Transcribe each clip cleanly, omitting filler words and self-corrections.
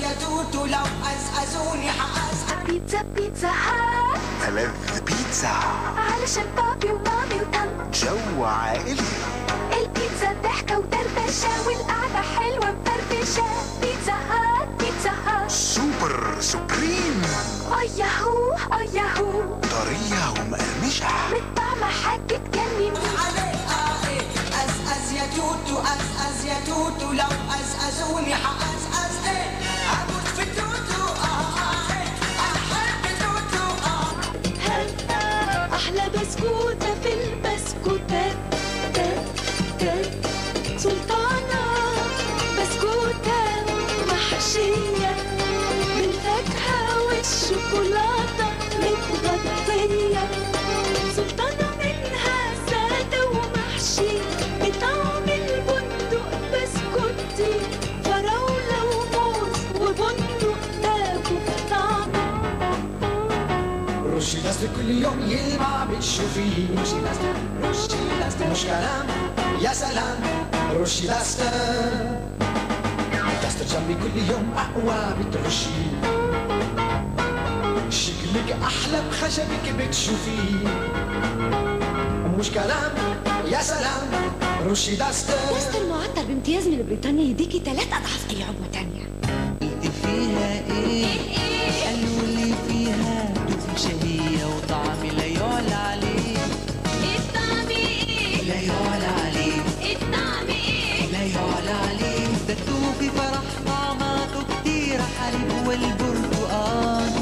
يا توتو لو أزأزوني حأزأز. بيتزا بيتزا هات ألذ بيتزا علشان بابي ومامي وطنط. جو عائلي. البيتزا ضحكة ودردشة والقعدة حلوة مفرفشة. بيتزا هات بيتزا هات. سوبر سوبريم. ياهو ياهو طرية ومقرمشة. بالطعمة حاجة تجنن. أزأز يا توتو أزأز يا توتو لو أزأزوني حأزأز. أموت في توتو أحب توتو هات أحلى بسكوتة في البسكوتات. سلطانة بسكوتة محشية بالفاكهة والشوكولاتة متغطية. سلطانة منها سادة ومحشي بطعم البندق بسكوتي. فراولة وموز وبندق تاكل في طعمه. رشي لاستر كل يوم يلمع بتشوفيه. رشي لاستر مش كلام يا سلام. رشي لاستر جنبي كل يوم أقوى بترشي. شكلك أحلى بخشبك بتشوفيه. مش كلام يا سلام. رشي لاستر معطر بامتياز من بريطانيا يديكي 3 أضعاف أي عبوة تانية. فيها ايه؟ قالوا لي فيها دوب شهية وطعم لا يعلى عليه. الطعم إيه؟ لا يعلى عليه. الطعم إيه؟ لا يعلى عليه. ده التوفي فرح طعماته كتير حليب والبرتقال.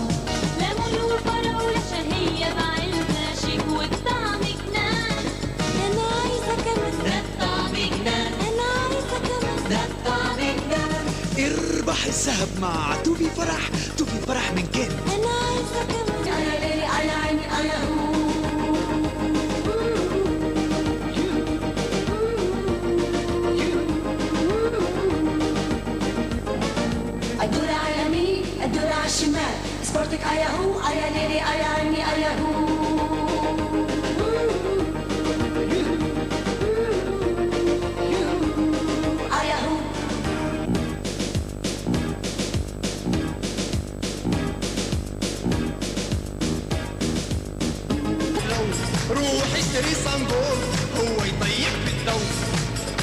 ليمون وفراولة شهية بعلبة شيك والطعم جنان. أنا عايزة كمان. ده الطعم جنان. أنا عايزة كمان. ده الطعم جنان. اربح الذهب مع توفي فرح. توفي فرح من كان. أنا عايزة كمان. يا ليلي يا عيني يا هو. الدورة على يمين الدورة على الشمال. سبورتك ياهو يا ليلي يا عيني يا هو. ياهو روح اشتري صنبور هو يطيب بالذوق.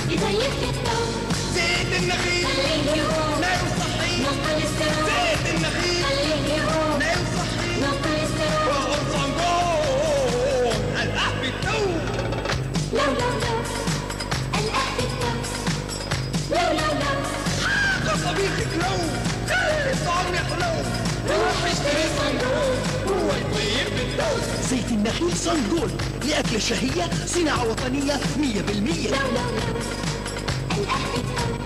يطيب الثوب. زيت النخيل خليه يروح. نايم صحي. نقل السرور. زيت النخيل خليه يروح. نايم صحي. نقل السرور. وغل صنبور القح بالذوق. لو القهوة الثوب. لو قصبيتك لو خلي الطعم يحلو. روح اشتري صنبور هو يطيب بالذوق. زيت النخيل صنجول لأكلة شهية صناعة وطنية 100%. القهوة الثوب.